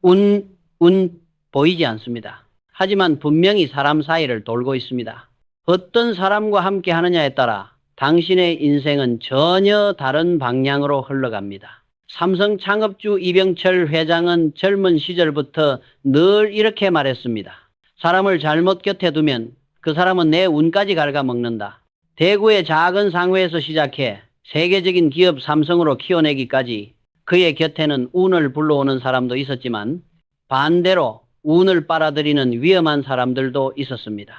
운 보이지 않습니다. 하지만 분명히 사람 사이를 돌고 있습니다. 어떤 사람과 함께 하느냐에 따라 당신의 인생은 전혀 다른 방향으로 흘러갑니다. 삼성 창업주 이병철 회장은 젊은 시절부터 늘 이렇게 말했습니다. 사람을 잘못 곁에 두면 그 사람은 내 운까지 갉아먹는다. 대구의 작은 상회에서 시작해 세계적인 기업 삼성으로 키워내기까지 그의 곁에는 운을 불러오는 사람도 있었지만 반대로 운을 빨아들이는 위험한 사람들도 있었습니다.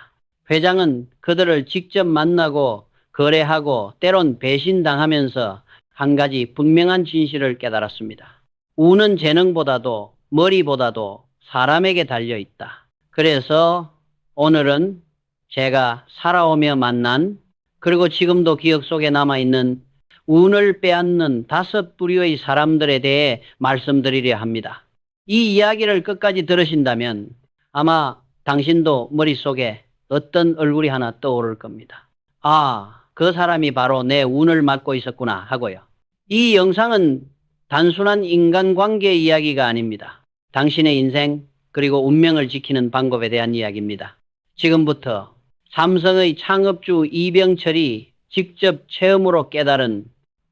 회장은 그들을 직접 만나고 거래하고 때론 배신당하면서 한 가지 분명한 진실을 깨달았습니다. 운은 재능보다도 머리보다도 사람에게 달려 있다. 그래서 오늘은 제가 살아오며 만난 그리고 지금도 기억 속에 남아있는 운을 빼앗는 5부류의 사람들에 대해 말씀드리려 합니다. 이 이야기를 끝까지 들으신다면 아마 당신도 머릿속에 어떤 얼굴이 하나 떠오를 겁니다. 아, 그 사람이 바로 내 운을 맡고 있었구나 하고요. 이 영상은 단순한 인간관계 이야기가 아닙니다. 당신의 인생 그리고 운명을 지키는 방법에 대한 이야기입니다. 지금부터 삼성의 창업주 이병철이 직접 체험으로 깨달은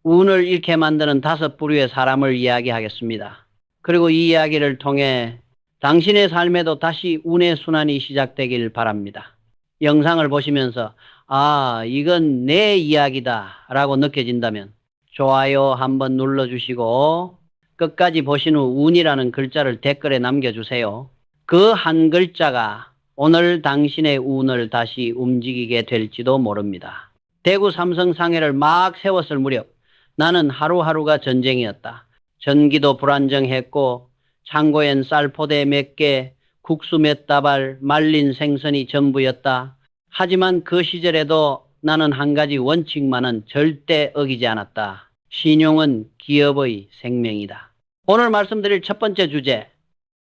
운을 잃게 만드는 5부류의 사람을 이야기하겠습니다. 그리고 이 이야기를 통해 당신의 삶에도 다시 운의 순환이 시작되길 바랍니다. 영상을 보시면서 아, 이건 내 이야기다 라고 느껴진다면 좋아요 한번 눌러주시고 끝까지 보신 후 운이라는 글자를 댓글에 남겨주세요. 그 한 글자가 오늘 당신의 운을 다시 움직이게 될지도 모릅니다. 대구 삼성 상해를 막 세웠을 무렵 나는 하루하루가 전쟁이었다. 전기도 불안정했고 창고엔 쌀포대 몇 개, 국수 몇 다발, 말린 생선이 전부였다. 하지만 그 시절에도 나는 한 가지 원칙만은 절대 어기지 않았다. 신용은 기업의 생명이다. 오늘 말씀드릴 첫 번째 주제,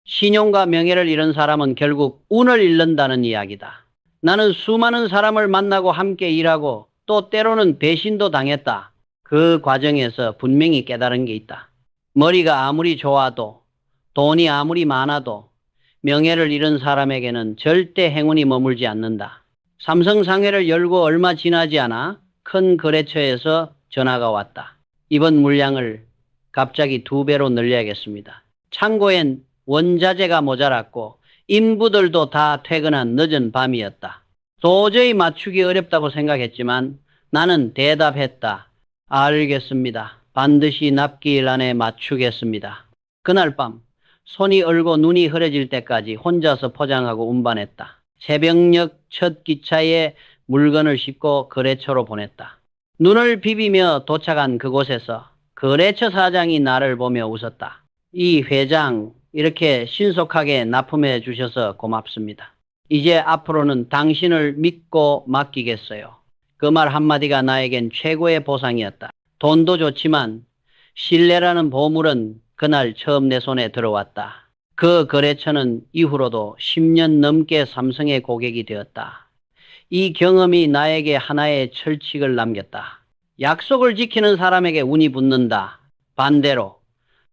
신용과 명예를 잃은 사람은 결국 운을 잃는다는 이야기다. 나는 수많은 사람을 만나고 함께 일하고 또 때로는 배신도 당했다. 그 과정에서 분명히 깨달은 게 있다. 머리가 아무리 좋아도 돈이 아무리 많아도 명예를 잃은 사람에게는 절대 행운이 머물지 않는다. 삼성 상회를 열고 얼마 지나지 않아 큰 거래처에서 전화가 왔다. 이번 물량을 갑자기 2배로 늘려야겠습니다. 창고엔 원자재가 모자랐고 인부들도 다 퇴근한 늦은 밤이었다. 도저히 맞추기 어렵다고 생각했지만 나는 대답했다. 알겠습니다. 반드시 납기일 안에 맞추겠습니다. 그날 밤 손이 얼고 눈이 흐려질 때까지 혼자서 포장하고 운반했다. 새벽녘 첫 기차에 물건을 싣고 거래처로 보냈다. 눈을 비비며 도착한 그곳에서 거래처 사장이 나를 보며 웃었다. 이 회장 이렇게 신속하게 납품해 주셔서 고맙습니다. 이제 앞으로는 당신을 믿고 맡기겠어요. 그 말 한마디가 나에겐 최고의 보상이었다. 돈도 좋지만 신뢰라는 보물은 그날 처음 내 손에 들어왔다. 그 거래처는 이후로도 10년 넘게 삼성의 고객이 되었다. 이 경험이 나에게 하나의 철칙을 남겼다. 약속을 지키는 사람에게 운이 붙는다. 반대로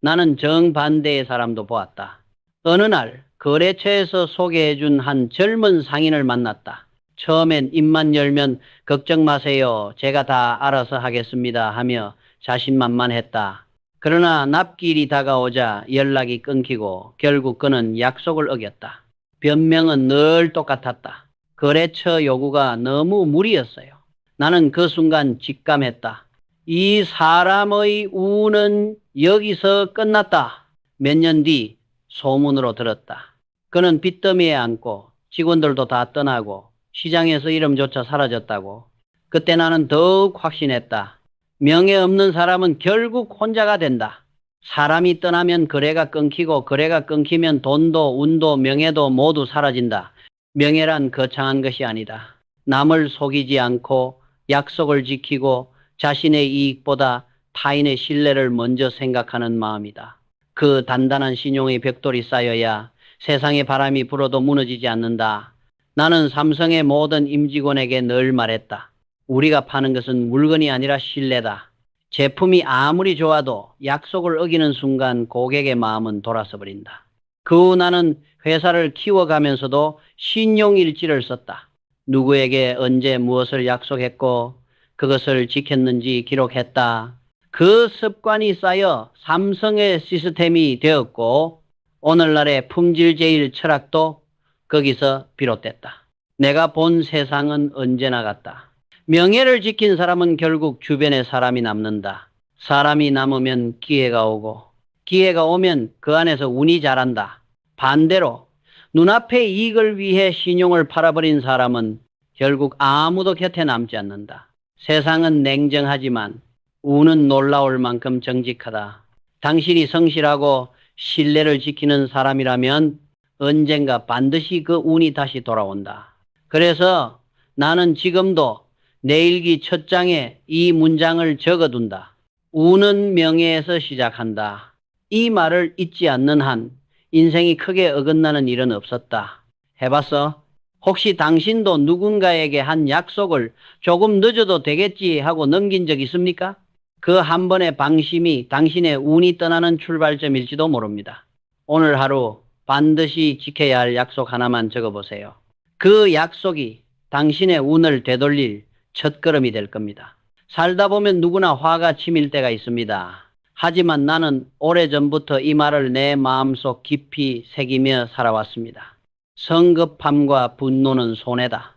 나는 정반대의 사람도 보았다. 어느 날 거래처에서 소개해준 한 젊은 상인을 만났다. 처음엔 입만 열면 걱정 마세요. 제가 다 알아서 하겠습니다 하며 자신만만했다. 그러나 납기일이 다가오자 연락이 끊기고 결국 그는 약속을 어겼다. 변명은 늘 똑같았다. 거래처 요구가 너무 무리였어요. 나는 그 순간 직감했다. 이 사람의 운은 여기서 끝났다. 몇 년 뒤 소문으로 들었다. 그는 빚더미에 앉고 직원들도 다 떠나고 시장에서 이름조차 사라졌다고. 그때 나는 더욱 확신했다. 명예 없는 사람은 결국 혼자가 된다. 사람이 떠나면 거래가 끊기고 거래가 끊기면 돈도 운도 명예도 모두 사라진다. 명예란 거창한 것이 아니다. 남을 속이지 않고 약속을 지키고 자신의 이익보다 타인의 신뢰를 먼저 생각하는 마음이다. 그 단단한 신용의 벽돌이 쌓여야 세상의 바람이 불어도 무너지지 않는다. 나는 삼성의 모든 임직원에게 늘 말했다. 우리가 파는 것은 물건이 아니라 신뢰다. 제품이 아무리 좋아도 약속을 어기는 순간 고객의 마음은 돌아서 버린다. 그 후 나는 회사를 키워가면서도 신용일지를 썼다. 누구에게 언제 무엇을 약속했고 그것을 지켰는지 기록했다. 그 습관이 쌓여 삼성의 시스템이 되었고 오늘날의 품질제일 철학도 거기서 비롯됐다. 내가 본 세상은 언제나 같다. 명예를 지킨 사람은 결국 주변에 사람이 남는다. 사람이 남으면 기회가 오고 기회가 오면 그 안에서 운이 자란다. 반대로 눈앞의 이익을 위해 신용을 팔아버린 사람은 결국 아무도 곁에 남지 않는다. 세상은 냉정하지만 운은 놀라울 만큼 정직하다. 당신이 성실하고 신뢰를 지키는 사람이라면 언젠가 반드시 그 운이 다시 돌아온다. 그래서 나는 지금도 내 일기 첫 장에 이 문장을 적어둔다. 운은 명예에서 시작한다. 이 말을 잊지 않는 한 인생이 크게 어긋나는 일은 없었다. 해봤어? 혹시 당신도 누군가에게 한 약속을 조금 늦어도 되겠지 하고 넘긴 적 있습니까? 그 한 번의 방심이 당신의 운이 떠나는 출발점일지도 모릅니다. 오늘 하루 반드시 지켜야 할 약속 하나만 적어보세요. 그 약속이 당신의 운을 되돌릴 첫걸음이 될 겁니다. 살다 보면 누구나 화가 치밀 때가 있습니다. 하지만 나는 오래전부터 이 말을 내 마음속 깊이 새기며 살아왔습니다. 성급함과 분노는 손해다.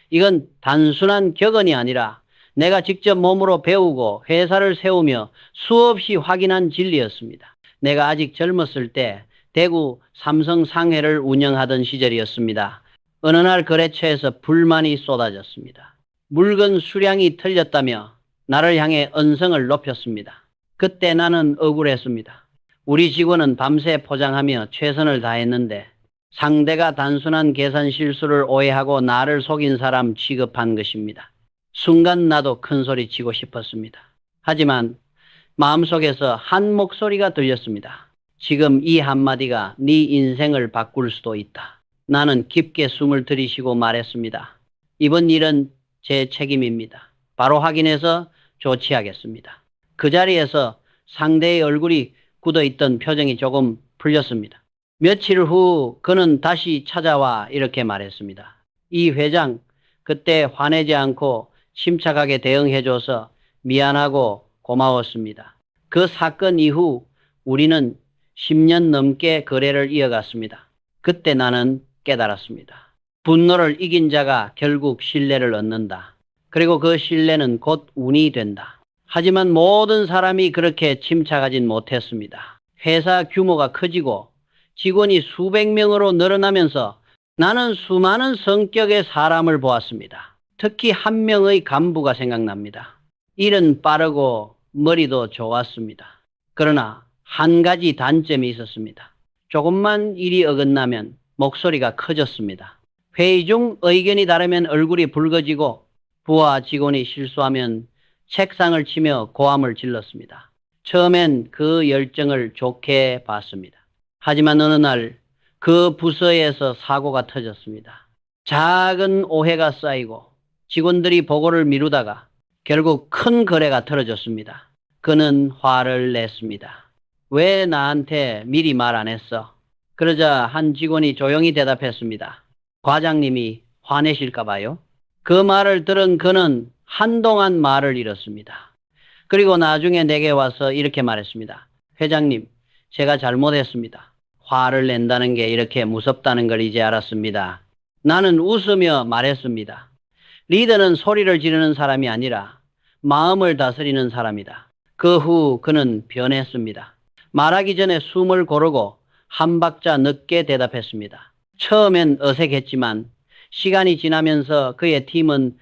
이건 단순한 격언이 아니라 내가 직접 몸으로 배우고 회사를 세우며 수없이 확인한 진리였습니다. 내가 아직 젊었을 때 대구 삼성 상회를 운영하던 시절이었습니다. 어느 날 거래처에서 불만이 쏟아졌습니다. 물건 수량이 틀렸다며 나를 향해 언성을 높였습니다. 그때 나는 억울했습니다. 우리 직원은 밤새 포장하며 최선을 다했는데 상대가 단순한 계산 실수를 오해하고 나를 속인 사람 취급한 것입니다. 순간 나도 큰 소리 치고 싶었습니다. 하지만 마음속에서 한 목소리가 들렸습니다. 지금 이 한마디가 네 인생을 바꿀 수도 있다. 나는 깊게 숨을 들이쉬고 말했습니다. 이번 일은 제 책임입니다. 바로 확인해서 조치하겠습니다. 그 자리에서 상대의 얼굴이 굳어있던 표정이 조금 풀렸습니다. 며칠 후 그는 다시 찾아와 이렇게 말했습니다. 이 회장, 그때 화내지 않고 침착하게 대응해줘서 미안하고 고마웠습니다. 그 사건 이후 우리는 10년 넘게 거래를 이어갔습니다. 그때 나는 깨달았습니다. 분노를 이긴 자가 결국 신뢰를 얻는다. 그리고 그 신뢰는 곧 운이 된다. 하지만 모든 사람이 그렇게 침착하진 못했습니다. 회사 규모가 커지고 직원이 수백 명으로 늘어나면서 나는 수많은 성격의 사람을 보았습니다. 특히 한 명의 간부가 생각납니다. 일은 빠르고 머리도 좋았습니다. 그러나 한 가지 단점이 있었습니다. 조금만 일이 어긋나면 목소리가 커졌습니다. 회의 중 의견이 다르면 얼굴이 붉어지고 부하 직원이 실수하면 책상을 치며 고함을 질렀습니다. 처음엔 그 열정을 좋게 봤습니다. 하지만 어느 날 그 부서에서 사고가 터졌습니다. 작은 오해가 쌓이고 직원들이 보고를 미루다가 결국 큰 거래가 틀어졌습니다. 그는 화를 냈습니다. 왜 나한테 미리 말 안 했어? 그러자 한 직원이 조용히 대답했습니다. 과장님이 화내실까 봐요. 그 말을 들은 그는 한동안 말을 잃었습니다. 그리고 나중에 내게 와서 이렇게 말했습니다. 회장님, 제가 잘못했습니다. 화를 낸다는 게 이렇게 무섭다는 걸 이제 알았습니다. 나는 웃으며 말했습니다. 리더는 소리를 지르는 사람이 아니라 마음을 다스리는 사람이다. 그 후 그는 변했습니다. 말하기 전에 숨을 고르고 한 박자 늦게 대답했습니다. 처음엔 어색했지만 시간이 지나면서 그의 팀은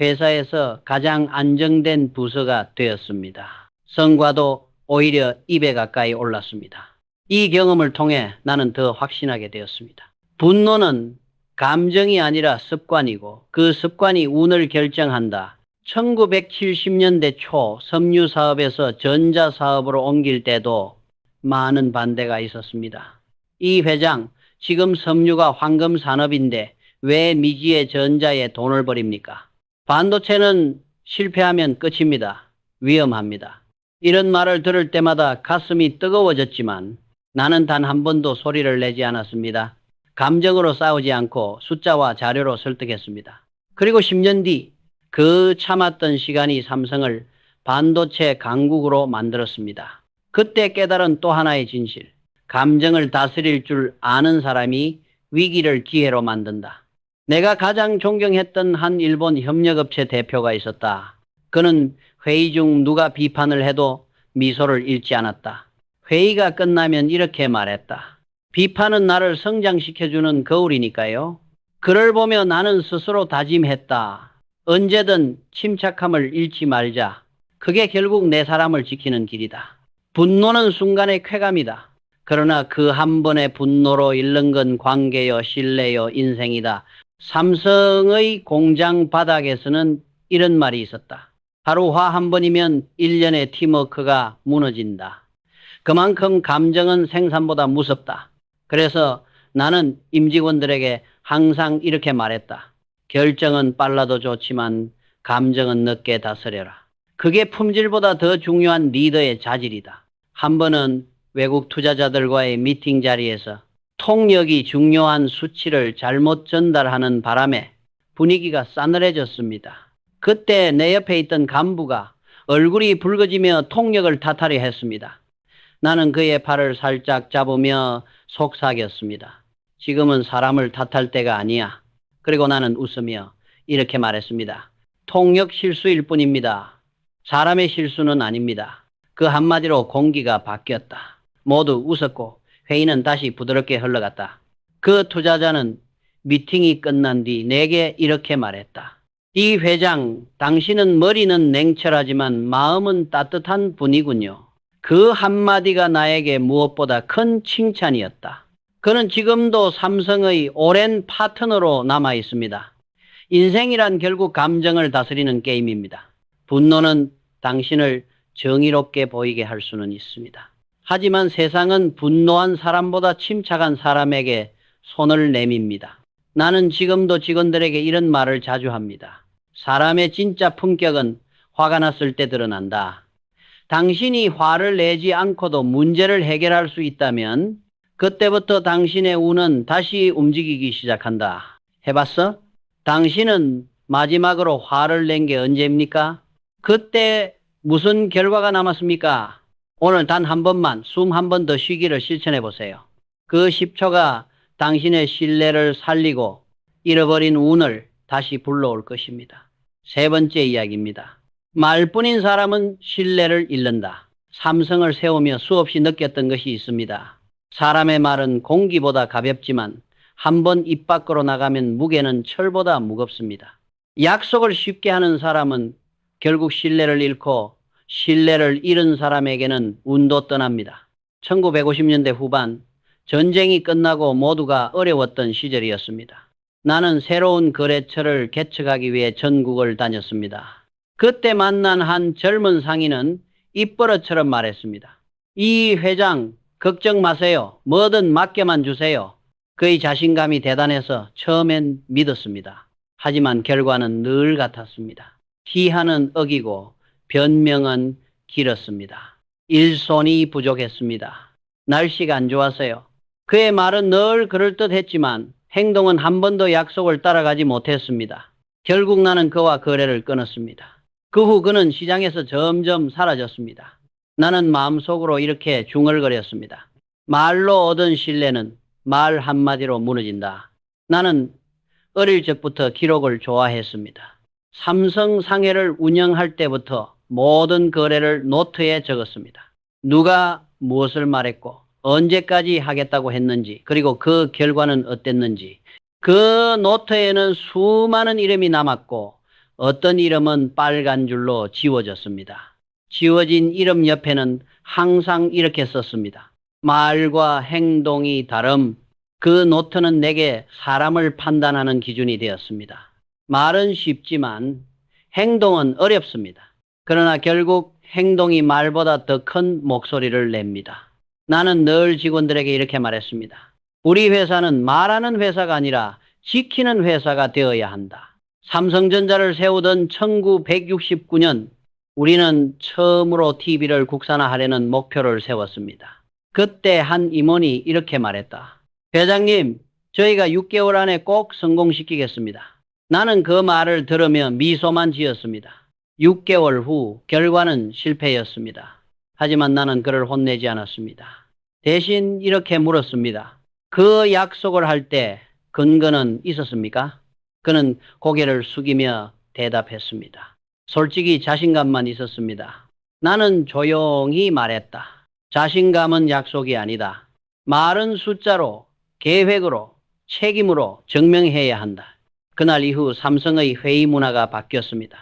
회사에서 가장 안정된 부서가 되었습니다. 성과도 오히려 입에 가까이 올랐습니다. 이 경험을 통해 나는 더 확신하게 되었습니다. 분노는 감정이 아니라 습관이고 그 습관이 운을 결정한다. 1970년대 초 섬유 사업에서 전자 사업으로 옮길 때도 많은 반대가 있었습니다. 이 회장, 지금 섬유가 황금 산업인데 왜 미지의 전자에 돈을 버립니까? 반도체는 실패하면 끝입니다. 위험합니다. 이런 말을 들을 때마다 가슴이 뜨거워졌지만 나는 단 한 번도 소리를 내지 않았습니다. 감정으로 싸우지 않고 숫자와 자료로 설득했습니다. 그리고 10년 뒤 그 참았던 시간이 삼성을 반도체 강국으로 만들었습니다. 그때 깨달은 또 하나의 진실. 감정을 다스릴 줄 아는 사람이 위기를 기회로 만든다. 내가 가장 존경했던 한 일본 협력업체 대표가 있었다. 그는 회의 중 누가 비판을 해도 미소를 잃지 않았다. 회의가 끝나면 이렇게 말했다. 비판은 나를 성장시켜주는 거울이니까요. 그를 보며 나는 스스로 다짐했다. 언제든 침착함을 잃지 말자. 그게 결국 내 사람을 지키는 길이다. 분노는 순간의 쾌감이다. 그러나 그 한 번의 분노로 잃는 건 관계요, 신뢰요, 인생이다. 삼성의 공장 바닥에서는 이런 말이 있었다. 하루 화 한 번이면 1년의 팀워크가 무너진다. 그만큼 감정은 생산보다 무섭다. 그래서 나는 임직원들에게 항상 이렇게 말했다. 결정은 빨라도 좋지만 감정은 늦게 다스려라. 그게 품질보다 더 중요한 리더의 자질이다. 한 번은 외국 투자자들과의 미팅 자리에서 통역이 중요한 수치를 잘못 전달하는 바람에 분위기가 싸늘해졌습니다. 그때 내 옆에 있던 간부가 얼굴이 붉어지며 통역을 탓하려 했습니다. 나는 그의 팔을 살짝 잡으며 속삭였습니다. 지금은 사람을 탓할 때가 아니야. 그리고 나는 웃으며 이렇게 말했습니다. 통역 실수일 뿐입니다. 사람의 실수는 아닙니다. 그 한마디로 공기가 바뀌었다. 모두 웃었고 회의는 다시 부드럽게 흘러갔다. 그 투자자는 미팅이 끝난 뒤 내게 이렇게 말했다. 이 회장, 당신은 머리는 냉철하지만 마음은 따뜻한 분이군요. 그 한마디가 나에게 무엇보다 큰 칭찬이었다. 그는 지금도 삼성의 오랜 파트너로 남아 있습니다. 인생이란 결국 감정을 다스리는 게임입니다. 분노는 당신을 정의롭게 보이게 할 수는 있습니다. 하지만 세상은 분노한 사람보다 침착한 사람에게 손을 내밉니다. 나는 지금도 직원들에게 이런 말을 자주 합니다. 사람의 진짜 품격은 화가 났을 때 드러난다. 당신이 화를 내지 않고도 문제를 해결할 수 있다면 그때부터 당신의 운은 다시 움직이기 시작한다. 해봤어? 당신은 마지막으로 화를 낸 게 언제입니까? 그때 무슨 결과가 남았습니까? 오늘 단 한 번만 숨 한 번 더 쉬기를 실천해 보세요. 그 10초가 당신의 신뢰를 살리고 잃어버린 운을 다시 불러올 것입니다. 세 번째 이야기입니다. 말뿐인 사람은 신뢰를 잃는다. 삼성을 세우며 수없이 느꼈던 것이 있습니다. 사람의 말은 공기보다 가볍지만 한 번 입 밖으로 나가면 무게는 철보다 무겁습니다. 약속을 쉽게 하는 사람은 결국 신뢰를 잃고 신뢰를 잃은 사람에게는 운도 떠납니다. 1950년대 후반 전쟁이 끝나고 모두가 어려웠던 시절이었습니다. 나는 새로운 거래처를 개척하기 위해 전국을 다녔습니다. 그때 만난 한 젊은 상인은 입버릇처럼 말했습니다. 이 회장 걱정 마세요. 뭐든 맡겨만 주세요. 그의 자신감이 대단해서 처음엔 믿었습니다. 하지만 결과는 늘 같았습니다. 희한은 어기고 변명은 길었습니다. 일손이 부족했습니다. 날씨가 안 좋았어요. 그의 말은 늘 그럴듯했지만 행동은 한 번도 약속을 따라가지 못했습니다. 결국 나는 그와 거래를 끊었습니다. 그 후 그는 시장에서 점점 사라졌습니다. 나는 마음속으로 이렇게 중얼거렸습니다. 말로 얻은 신뢰는 말 한마디로 무너진다. 나는 어릴 적부터 기록을 좋아했습니다. 삼성 상해를 운영할 때부터 모든 거래를 노트에 적었습니다. 누가 무엇을 말했고 언제까지 하겠다고 했는지 그리고 그 결과는 어땠는지 그 노트에는 수많은 이름이 남았고 어떤 이름은 빨간 줄로 지워졌습니다. 지워진 이름 옆에는 항상 이렇게 썼습니다. 말과 행동이 다름. 그 노트는 내게 사람을 판단하는 기준이 되었습니다. 말은 쉽지만 행동은 어렵습니다. 그러나 결국 행동이 말보다 더 큰 목소리를 냅니다. 나는 늘 직원들에게 이렇게 말했습니다. 우리 회사는 말하는 회사가 아니라 지키는 회사가 되어야 한다. 삼성전자를 세우던 1969년 우리는 처음으로 TV를 국산화하려는 목표를 세웠습니다. 그때 한 임원이 이렇게 말했다. 회장님, 저희가 6개월 안에 꼭 성공시키겠습니다. 나는 그 말을 들으며 미소만 지었습니다. 6개월 후 결과는 실패였습니다. 하지만 나는 그를 혼내지 않았습니다. 대신 이렇게 물었습니다. 그 약속을 할 때 근거는 있었습니까? 그는 고개를 숙이며 대답했습니다. 솔직히 자신감만 있었습니다. 나는 조용히 말했다. 자신감은 약속이 아니다. 말은 숫자로, 계획으로, 책임으로 증명해야 한다. 그날 이후 삼성의 회의 문화가 바뀌었습니다.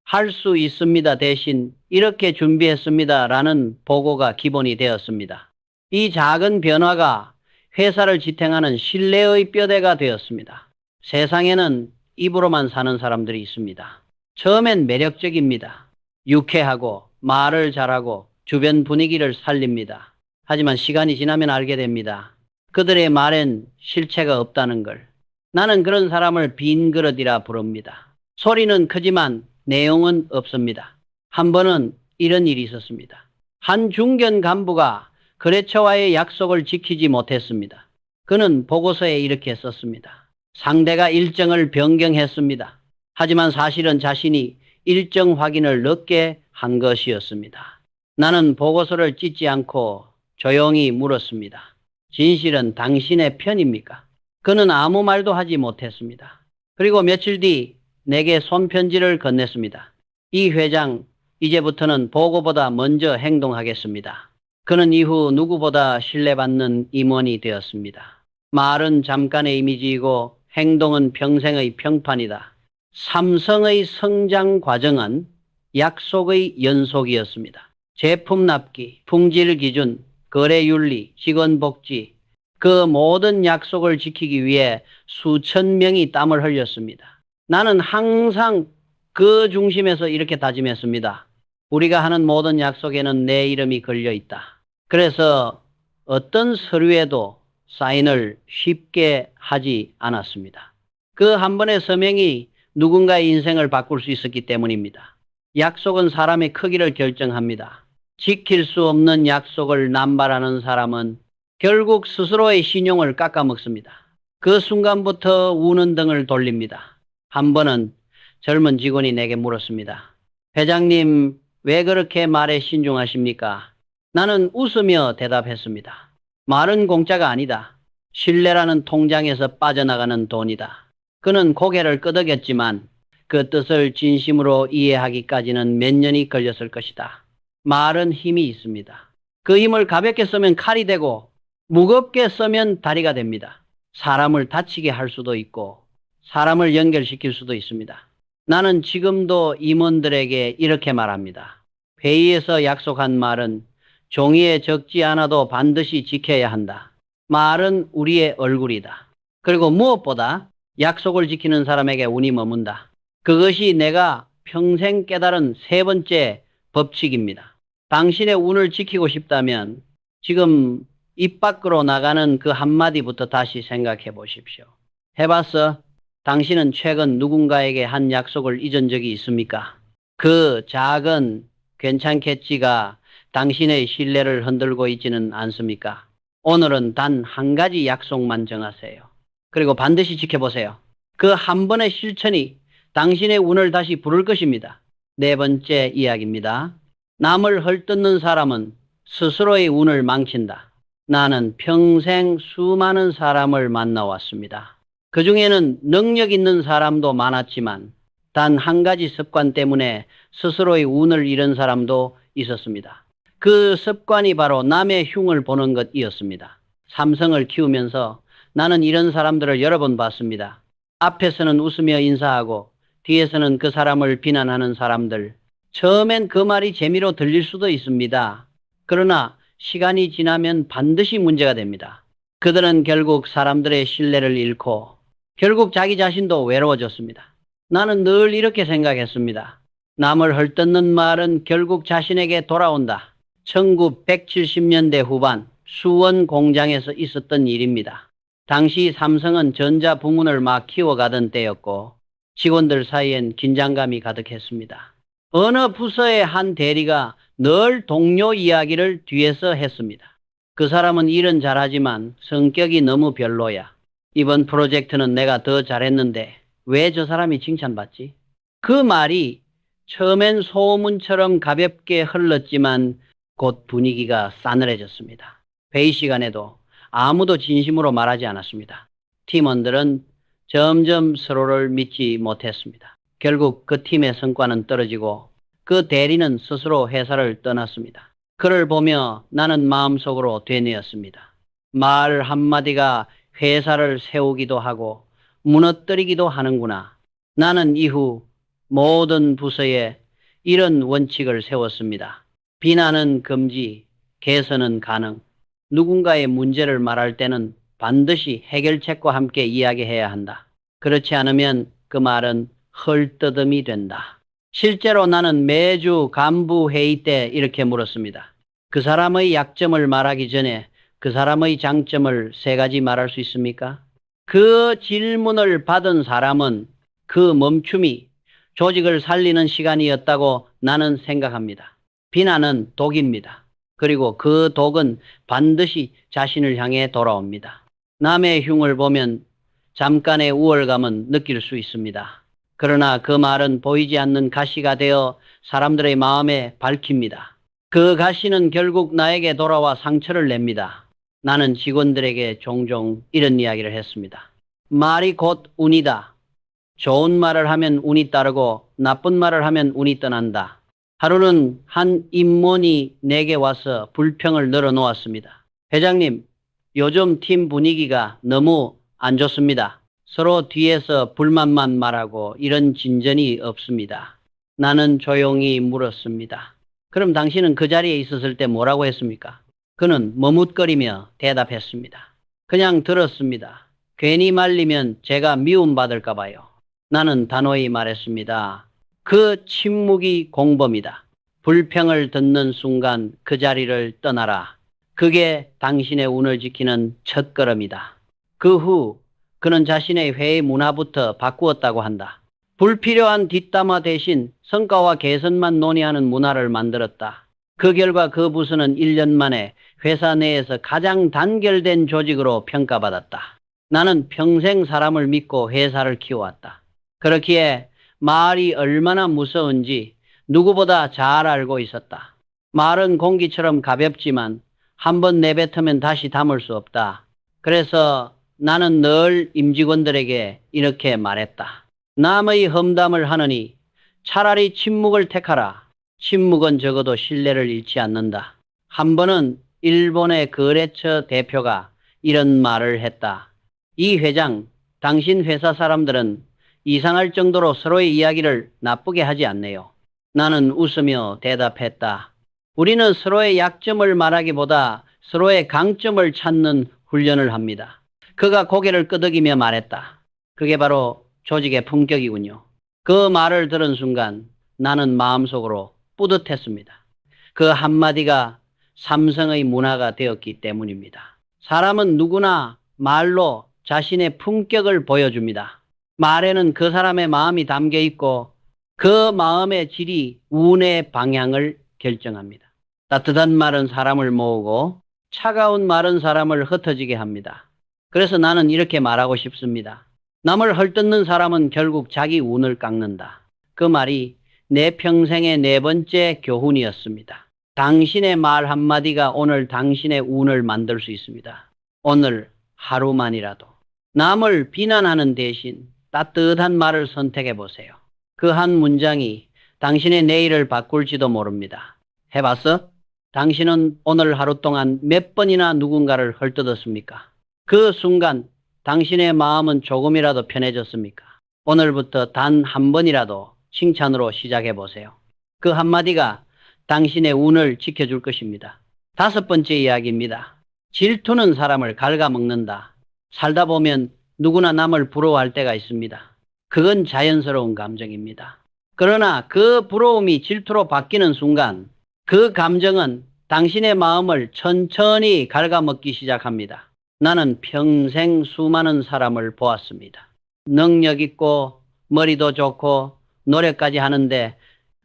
할 수 있습니다 대신 이렇게 준비했습니다 라는 보고가 기본이 되었습니다. 이 작은 변화가 회사를 지탱하는 신뢰의 뼈대가 되었습니다. 세상에는 입으로만 사는 사람들이 있습니다. 처음엔 매력적입니다. 유쾌하고 말을 잘하고 주변 분위기를 살립니다. 하지만 시간이 지나면 알게 됩니다. 그들의 말엔 실체가 없다는 걸. 나는 그런 사람을 빈 그릇이라 부릅니다. 소리는 크지만 내용은 없습니다. 한 번은 이런 일이 있었습니다. 한 중견 간부가 거래처와의 약속을 지키지 못했습니다. 그는 보고서에 이렇게 썼습니다. 상대가 일정을 변경했습니다. 하지만 사실은 자신이 일정 확인을 늦게 한 것이었습니다. 나는 보고서를 찢지 않고 조용히 물었습니다. 진실은 당신의 편입니까? 그는 아무 말도 하지 못했습니다. 그리고 며칠 뒤 내게 손편지를 건넸습니다. 이 회장, 이제부터는 보고보다 먼저 행동하겠습니다. 그는 이후 누구보다 신뢰받는 임원이 되었습니다. 말은 잠깐의 이미지이고 행동은 평생의 평판이다. 삼성의 성장 과정은 약속의 연속이었습니다. 제품 납기, 품질 기준, 거래 윤리, 직원 복지, 그 모든 약속을 지키기 위해 수천 명이 땀을 흘렸습니다. 나는 항상 그 중심에서 이렇게 다짐했습니다. 우리가 하는 모든 약속에는 내 이름이 걸려 있다. 그래서 어떤 서류에도 사인을 쉽게 하지 않았습니다. 그 한 번의 서명이 누군가의 인생을 바꿀 수 있었기 때문입니다. 약속은 사람의 크기를 결정합니다. 지킬 수 없는 약속을 남발하는 사람은 결국 스스로의 신용을 깎아먹습니다. 그 순간부터 우는 등을 돌립니다. 한 번은 젊은 직원이 내게 물었습니다. 회장님, 왜 그렇게 말에 신중하십니까? 나는 웃으며 대답했습니다. 말은 공짜가 아니다. 신뢰라는 통장에서 빠져나가는 돈이다. 그는 고개를 끄덕였지만 그 뜻을 진심으로 이해하기까지는 몇 년이 걸렸을 것이다. 말은 힘이 있습니다. 그 힘을 가볍게 쓰면 칼이 되고 무겁게 쓰면 다리가 됩니다. 사람을 다치게 할 수도 있고 사람을 연결시킬 수도 있습니다. 나는 지금도 임원들에게 이렇게 말합니다. 회의에서 약속한 말은 종이에 적지 않아도 반드시 지켜야 한다. 말은 우리의 얼굴이다. 그리고 무엇보다 약속을 지키는 사람에게 운이 머문다. 그것이 내가 평생 깨달은 세 번째 법칙입니다. 당신의 운을 지키고 싶다면 지금 입 밖으로 나가는 그 한마디부터 다시 생각해 보십시오. 해봤어? 당신은 최근 누군가에게 한 약속을 잊은 적이 있습니까? 그 작은 괜찮겠지가 당신의 신뢰를 흔들고 있지는 않습니까? 오늘은 단 한 가지 약속만 정하세요. 그리고 반드시 지켜보세요. 그 한 번의 실천이 당신의 운을 다시 부를 것입니다. 네 번째 이야기입니다. 남을 헐뜯는 사람은 스스로의 운을 망친다. 나는 평생 수많은 사람을 만나왔습니다. 그 중에는 능력 있는 사람도 많았지만 단 한 가지 습관 때문에 스스로의 운을 잃은 사람도 있었습니다. 그 습관이 바로 남의 흉을 보는 것이었습니다. 삼성을 키우면서 나는 이런 사람들을 여러 번 봤습니다. 앞에서는 웃으며 인사하고 뒤에서는 그 사람을 비난하는 사람들. 처음엔 그 말이 재미로 들릴 수도 있습니다. 그러나 시간이 지나면 반드시 문제가 됩니다. 그들은 결국 사람들의 신뢰를 잃고 결국 자기 자신도 외로워졌습니다. 나는 늘 이렇게 생각했습니다. 남을 헐뜯는 말은 결국 자신에게 돌아온다. 1970년대 후반 수원 공장에서 있었던 일입니다. 당시 삼성은 전자 부문을 막 키워가던 때였고 직원들 사이엔 긴장감이 가득했습니다. 어느 부서의 한 대리가 늘 동료 이야기를 뒤에서 했습니다. 그 사람은 일은 잘하지만 성격이 너무 별로야. 이번 프로젝트는 내가 더 잘했는데 왜 저 사람이 칭찬받지? 그 말이 처음엔 소문처럼 가볍게 흘렀지만 곧 분위기가 싸늘해졌습니다. 회의 시간에도 아무도 진심으로 말하지 않았습니다. 팀원들은 점점 서로를 믿지 못했습니다. 결국 그 팀의 성과는 떨어지고 그 대리는 스스로 회사를 떠났습니다. 그를 보며 나는 마음속으로 되뇌었습니다. 말 한마디가 회사를 세우기도 하고 무너뜨리기도 하는구나. 나는 이후 모든 부서에 이런 원칙을 세웠습니다. 비난은 금지, 개선은 가능. 누군가의 문제를 말할 때는 반드시 해결책과 함께 이야기해야 한다. 그렇지 않으면 그 말은 헐뜯음이 된다. 실제로 나는 매주 간부 회의 때 이렇게 물었습니다. 그 사람의 약점을 말하기 전에 그 사람의 장점을 3가지 말할 수 있습니까? 그 질문을 받은 사람은 그 멈춤이 조직을 살리는 시간이었다고 나는 생각합니다. 비난은 독입니다. 그리고 그 독은 반드시 자신을 향해 돌아옵니다. 남의 흉을 보면 잠깐의 우월감은 느낄 수 있습니다. 그러나 그 말은 보이지 않는 가시가 되어 사람들의 마음에 밝힙니다. 그 가시는 결국 나에게 돌아와 상처를 냅니다. 나는 직원들에게 종종 이런 이야기를 했습니다. 말이 곧 운이다. 좋은 말을 하면 운이 따르고 나쁜 말을 하면 운이 떠난다. 하루는 한 임원이 내게 와서 불평을 늘어놓았습니다. 회장님, 요즘 팀 분위기가 너무 안 좋습니다. 서로 뒤에서 불만만 말하고 이런 진전이 없습니다. 나는 조용히 물었습니다. 그럼 당신은 그 자리에 있었을 때 뭐라고 했습니까? 그는 머뭇거리며 대답했습니다. 그냥 들었습니다. 괜히 말리면 제가 미움받을까 봐요. 나는 단호히 말했습니다. 그 침묵이 공범이다. 불평을 듣는 순간 그 자리를 떠나라. 그게 당신의 운을 지키는 첫걸음이다. 그 후 그는 자신의 회의 문화부터 바꾸었다고 한다. 불필요한 뒷담화 대신 성과와 개선만 논의하는 문화를 만들었다. 그 결과 그 부서는 1년 만에 회사 내에서 가장 단결된 조직으로 평가받았다. 나는 평생 사람을 믿고 회사를 키워왔다. 그렇기에 말이 얼마나 무서운지 누구보다 잘 알고 있었다. 말은 공기처럼 가볍지만 한번 내뱉으면 다시 담을 수 없다. 그래서 나는 늘 임직원들에게 이렇게 말했다. 남의 험담을 하느니 차라리 침묵을 택하라. 침묵은 적어도 신뢰를 잃지 않는다. 한 번은 일본의 거래처 대표가 이런 말을 했다. 이 회장, 당신 회사 사람들은 이상할 정도로 서로의 이야기를 나쁘게 하지 않네요. 나는 웃으며 대답했다. 우리는 서로의 약점을 말하기보다 서로의 강점을 찾는 훈련을 합니다. 그가 고개를 끄덕이며 말했다. 그게 바로 조직의 품격이군요. 그 말을 들은 순간 나는 마음속으로 뿌듯했습니다. 그 한마디가 삼성의 문화가 되었기 때문입니다. 사람은 누구나 말로 자신의 품격을 보여줍니다. 말에는 그 사람의 마음이 담겨 있고 그 마음의 질이 운의 방향을 결정합니다. 따뜻한 말은 사람을 모으고 차가운 말은 사람을 흩어지게 합니다. 그래서 나는 이렇게 말하고 싶습니다. 남을 헐뜯는 사람은 결국 자기 운을 깎는다. 그 말이 내 평생의 4번째 교훈이었습니다. 당신의 말 한마디가 오늘 당신의 운을 만들 수 있습니다. 오늘 하루만이라도 남을 비난하는 대신 따뜻한 말을 선택해 보세요. 그 한 문장이 당신의 내일을 바꿀지도 모릅니다. 해봤어? 당신은 오늘 하루 동안 몇 번이나 누군가를 헐뜯었습니까? 그 순간 당신의 마음은 조금이라도 편해졌습니까? 오늘부터 단 한 번이라도 칭찬으로 시작해 보세요. 그 한마디가 당신의 운을 지켜줄 것입니다. 5번째 이야기입니다. 질투는 사람을 갉아먹는다. 살다 보면 누구나 남을 부러워할 때가 있습니다. 그건 자연스러운 감정입니다. 그러나 그 부러움이 질투로 바뀌는 순간 그 감정은 당신의 마음을 천천히 갉아먹기 시작합니다. 나는 평생 수많은 사람을 보았습니다. 능력 있고 머리도 좋고 노력까지 하는데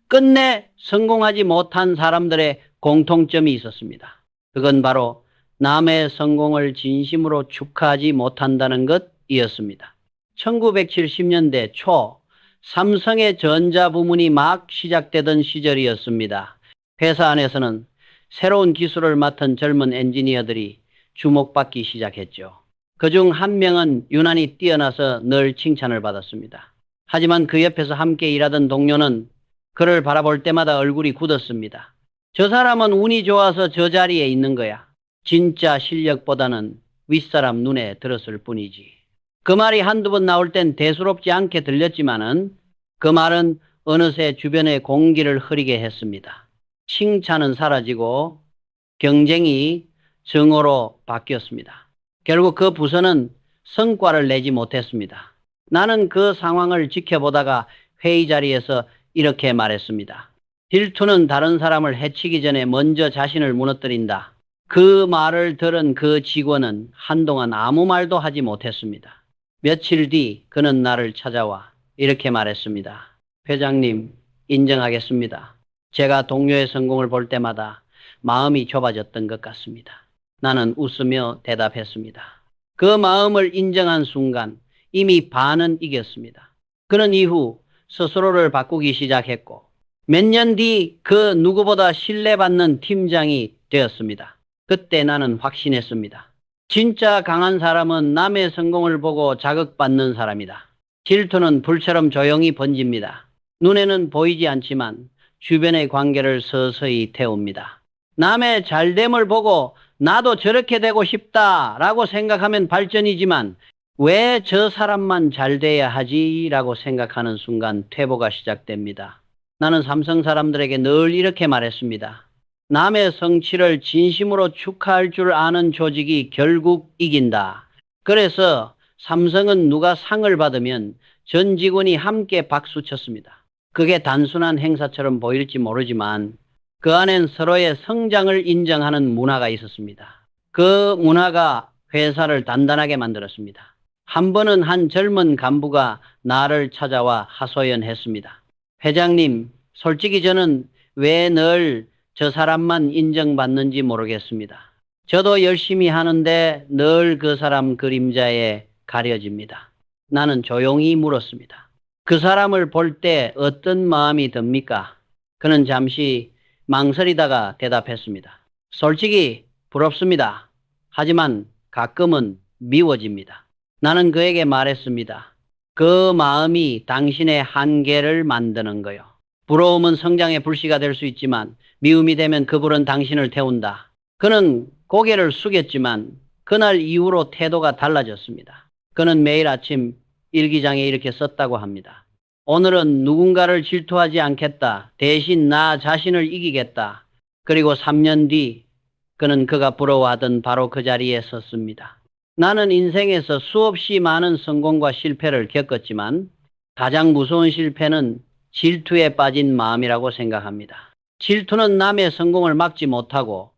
끝내 성공하지 못한 사람들의 공통점이 있었습니다. 그건 바로 남의 성공을 진심으로 축하하지 못한다는 것이었습니다. 1970년대 초 삼성의 전자부문이 막 시작되던 시절이었습니다. 회사 안에서는 새로운 기술을 맡은 젊은 엔지니어들이 주목받기 시작했죠. 그중 한 명은 유난히 뛰어나서 늘 칭찬을 받았습니다. 하지만 그 옆에서 함께 일하던 동료는 그를 바라볼 때마다 얼굴이 굳었습니다. 저 사람은 운이 좋아서 저 자리에 있는 거야. 진짜 실력보다는 윗사람 눈에 들었을 뿐이지. 그 말이 한두 번 나올 땐 대수롭지 않게 들렸지만은 그 말은 어느새 주변의 공기를 흐리게 했습니다. 칭찬은 사라지고 경쟁이 증오로 바뀌었습니다. 결국 그 부서는 성과를 내지 못했습니다. 나는 그 상황을 지켜보다가 회의 자리에서 이렇게 말했습니다. 질투는 다른 사람을 해치기 전에 먼저 자신을 무너뜨린다. 그 말을 들은 그 직원은 한동안 아무 말도 하지 못했습니다. 며칠 뒤 그는 나를 찾아와 이렇게 말했습니다. 회장님, 인정하겠습니다. 제가 동료의 성공을 볼 때마다 마음이 좁아졌던 것 같습니다. 나는 웃으며 대답했습니다. 그 마음을 인정한 순간 이미 반은 이겼습니다. 그는 이후 스스로를 바꾸기 시작했고 몇 년 뒤 그 누구보다 신뢰받는 팀장이 되었습니다. 그때 나는 확신했습니다. 진짜 강한 사람은 남의 성공을 보고 자극받는 사람이다. 질투는 불처럼 조용히 번집니다. 눈에는 보이지 않지만 주변의 관계를 서서히 태웁니다. 남의 잘됨을 보고 나도 저렇게 되고 싶다라고 생각하면 발전이지만 왜 저 사람만 잘 돼야 하지? 라고 생각하는 순간 퇴보가 시작됩니다. 나는 삼성 사람들에게 늘 이렇게 말했습니다. 남의 성취를 진심으로 축하할 줄 아는 조직이 결국 이긴다. 그래서 삼성은 누가 상을 받으면 전 직원이 함께 박수쳤습니다. 그게 단순한 행사처럼 보일지 모르지만 그 안엔 서로의 성장을 인정하는 문화가 있었습니다. 그 문화가 회사를 단단하게 만들었습니다. 한 번은 한 젊은 간부가 나를 찾아와 하소연했습니다. 회장님, 솔직히 저는 왜 늘 저 사람만 인정받는지 모르겠습니다. 저도 열심히 하는데 늘 그 사람 그림자에 가려집니다. 나는 조용히 물었습니다. 그 사람을 볼 때 어떤 마음이 듭니까? 그는 잠시 망설이다가 대답했습니다. 솔직히 부럽습니다. 하지만 가끔은 미워집니다. 나는 그에게 말했습니다. 그 마음이 당신의 한계를 만드는 거요. 부러움은 성장의 불씨가 될 수 있지만 미움이 되면 그 불은 당신을 태운다. 그는 고개를 숙였지만 그날 이후로 태도가 달라졌습니다. 그는 매일 아침 일기장에 이렇게 썼다고 합니다. 오늘은 누군가를 질투하지 않겠다. 대신 나 자신을 이기겠다. 그리고 3년 뒤 그는 그가 부러워하던 바로 그 자리에 섰습니다. 나는 인생에서 수없이 많은 성공과 실패를 겪었지만 가장 무서운 실패는 질투에 빠진 마음이라고 생각합니다. 질투는 남의 성공을 막지 못하고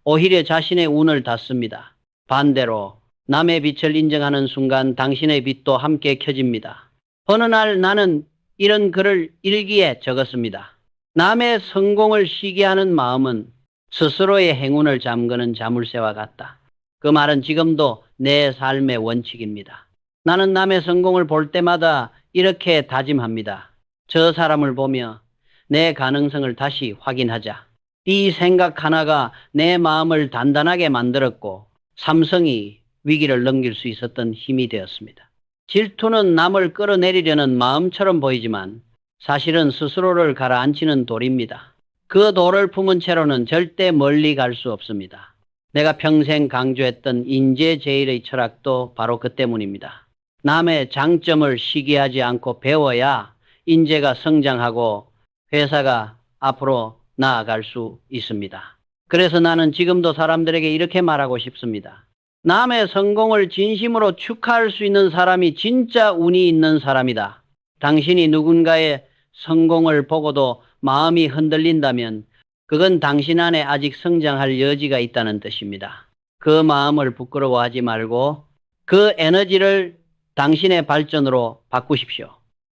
오히려 자신의 운을 닫습니다. 반대로 남의 빛을 인정하는 순간 당신의 빛도 함께 켜집니다. 어느 날 나는 이런 글을 일기에 적었습니다. 남의 성공을 시기하는 마음은 스스로의 행운을 잠그는 자물쇠와 같다. 그 말은 지금도 내 삶의 원칙입니다. 나는 남의 성공을 볼 때마다 이렇게 다짐합니다. 저 사람을 보며 내 가능성을 다시 확인하자. 이 생각 하나가 내 마음을 단단하게 만들었고 삼성이 위기를 넘길 수 있었던 힘이 되었습니다. 질투는 남을 끌어내리려는 마음처럼 보이지만 사실은 스스로를 가라앉히는 돌입니다. 그 돌을 품은 채로는 절대 멀리 갈 수 없습니다. 내가 평생 강조했던 인재제일의 철학도 바로 그 때문입니다. 남의 장점을 시기하지 않고 배워야 인재가 성장하고 회사가 앞으로 나아갈 수 있습니다. 그래서 나는 지금도 사람들에게 이렇게 말하고 싶습니다. 남의 성공을 진심으로 축하할 수 있는 사람이 진짜 운이 있는 사람이다. 당신이 누군가의 성공을 보고도 마음이 흔들린다면 그건 당신 안에 아직 성장할 여지가 있다는 뜻입니다. 그 마음을 부끄러워하지 말고 그 에너지를 당신의 발전으로 바꾸십시오.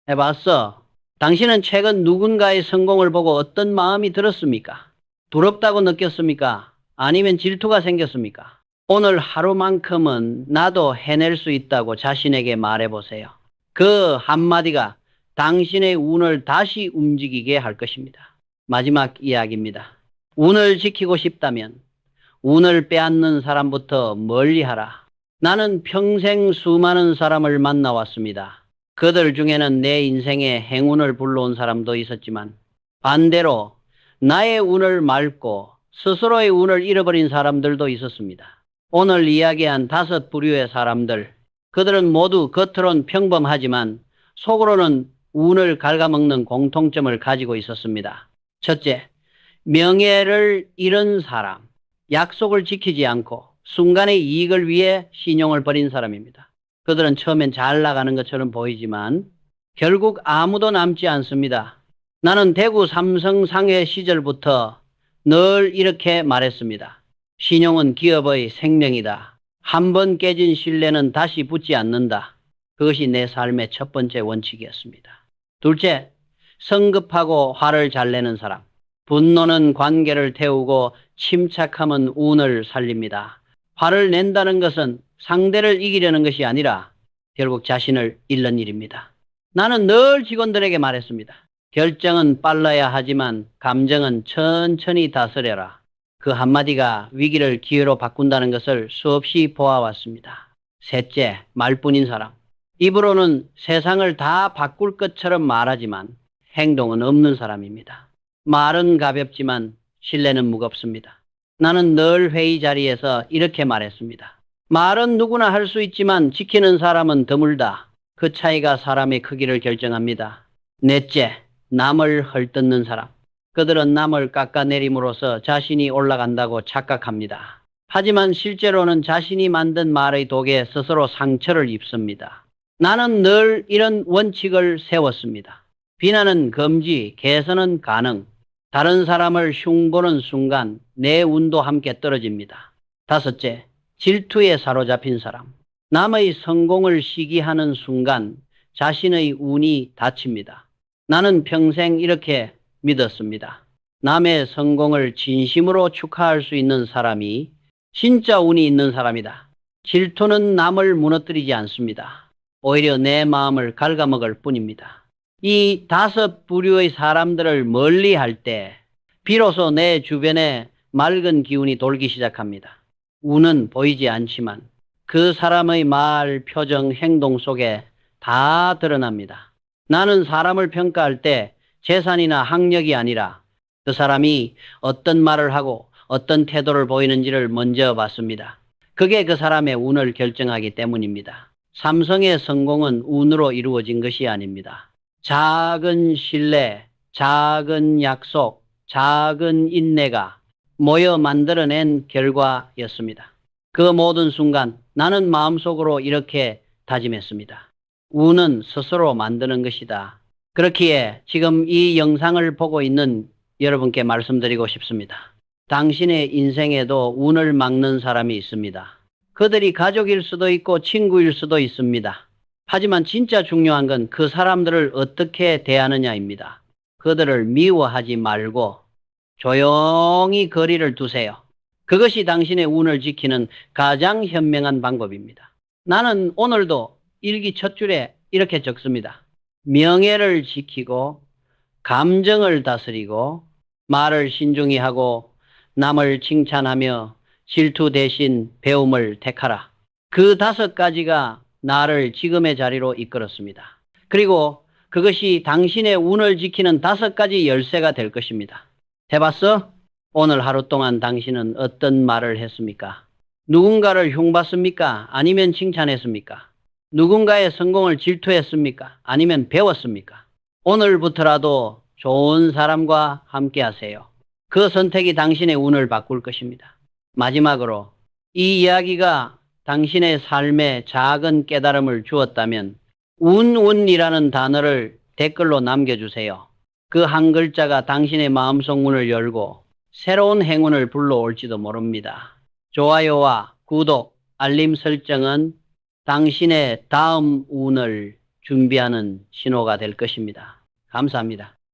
해봤어. 당신은 최근 누군가의 성공을 보고 어떤 마음이 들었습니까? 부럽다고 느꼈습니까? 아니면 질투가 생겼습니까? 오늘 하루만큼은 나도 해낼 수 있다고 자신에게 말해보세요. 그 한마디가 당신의 운을 다시 움직이게 할 것입니다. 마지막 이야기입니다. 운을 지키고 싶다면 운을 빼앗는 사람부터 멀리하라. 나는 평생 수많은 사람을 만나왔습니다. 그들 중에는 내 인생에 행운을 불러온 사람도 있었지만 반대로 나의 운을 맑고 스스로의 운을 잃어버린 사람들도 있었습니다. 오늘 이야기한 5부류의 사람들, 그들은 모두 겉으론 평범하지만 속으로는 운을 갉아먹는 공통점을 가지고 있었습니다. 첫째, 명예를 잃은 사람, 약속을 지키지 않고 순간의 이익을 위해 신용을 버린 사람입니다. 그들은 처음엔 잘 나가는 것처럼 보이지만 결국 아무도 남지 않습니다. 나는 대구 삼성 상해 시절부터 늘 이렇게 말했습니다. 신용은 기업의 생명이다. 한 번 깨진 신뢰는 다시 붙지 않는다. 그것이 내 삶의 첫 번째 원칙이었습니다. 둘째, 성급하고 화를 잘 내는 사람. 분노는 관계를 태우고 침착함은 운을 살립니다. 화를 낸다는 것은 상대를 이기려는 것이 아니라 결국 자신을 잃는 일입니다. 나는 늘 직원들에게 말했습니다. 결정은 빨라야 하지만 감정은 천천히 다스려라. 그 한마디가 위기를 기회로 바꾼다는 것을 수없이 보아왔습니다. 셋째, 말뿐인 사람. 입으로는 세상을 다 바꿀 것처럼 말하지만 행동은 없는 사람입니다. 말은 가볍지만 신뢰는 무겁습니다. 나는 늘 회의 자리에서 이렇게 말했습니다. 말은 누구나 할 수 있지만 지키는 사람은 드물다. 그 차이가 사람의 크기를 결정합니다. 넷째, 남을 헐뜯는 사람. 그들은 남을 깎아내림으로써 자신이 올라간다고 착각합니다. 하지만 실제로는 자신이 만든 말의 독에 스스로 상처를 입습니다. 나는 늘 이런 원칙을 세웠습니다. 비난은 금지, 개선은 가능. 다른 사람을 흉보는 순간 내 운도 함께 떨어집니다. 다섯째, 질투에 사로잡힌 사람. 남의 성공을 시기하는 순간 자신의 운이 닫힙니다. 나는 평생 이렇게 믿었습니다. 남의 성공을 진심으로 축하할 수 있는 사람이 진짜 운이 있는 사람이다. 질투는 남을 무너뜨리지 않습니다. 오히려 내 마음을 갉아먹을 뿐입니다. 이 5부류의 사람들을 멀리할 때 비로소 내 주변에 맑은 기운이 돌기 시작합니다. 운은 보이지 않지만 그 사람의 말, 표정, 행동 속에 다 드러납니다. 나는 사람을 평가할 때 재산이나 학력이 아니라 그 사람이 어떤 말을 하고 어떤 태도를 보이는지를 먼저 봤습니다. 그게 그 사람의 운을 결정하기 때문입니다. 삼성의 성공은 운으로 이루어진 것이 아닙니다. 작은 신뢰, 작은 약속, 작은 인내가 모여 만들어낸 결과였습니다. 그 모든 순간 나는 마음속으로 이렇게 다짐했습니다. 운은 스스로 만드는 것이다. 그렇기에 지금 이 영상을 보고 있는 여러분께 말씀드리고 싶습니다. 당신의 인생에도 운을 막는 사람이 있습니다. 그들이 가족일 수도 있고 친구일 수도 있습니다. 하지만 진짜 중요한 건 그 사람들을 어떻게 대하느냐입니다. 그들을 미워하지 말고 조용히 거리를 두세요. 그것이 당신의 운을 지키는 가장 현명한 방법입니다. 나는 오늘도 일기 첫 줄에 이렇게 적습니다. 명예를 지키고 감정을 다스리고 말을 신중히 하고 남을 칭찬하며 질투 대신 배움을 택하라. 그 5가지가 나를 지금의 자리로 이끌었습니다. 그리고 그것이 당신의 운을 지키는 5가지 열쇠가 될 것입니다. 해봤어? 오늘 하루 동안 당신은 어떤 말을 했습니까? 누군가를 흉봤습니까? 아니면 칭찬했습니까? 누군가의 성공을 질투했습니까? 아니면 배웠습니까? 오늘부터라도 좋은 사람과 함께 하세요. 그 선택이 당신의 운을 바꿀 것입니다. 마지막으로 이 이야기가 당신의 삶에 작은 깨달음을 주었다면 운이라는 단어를 댓글로 남겨주세요. 그 한 글자가 당신의 마음속 문을 열고 새로운 행운을 불러올지도 모릅니다. 좋아요와 구독, 알림 설정은 당신의 다음 운을 준비하는 신호가 될 것입니다. 감사합니다.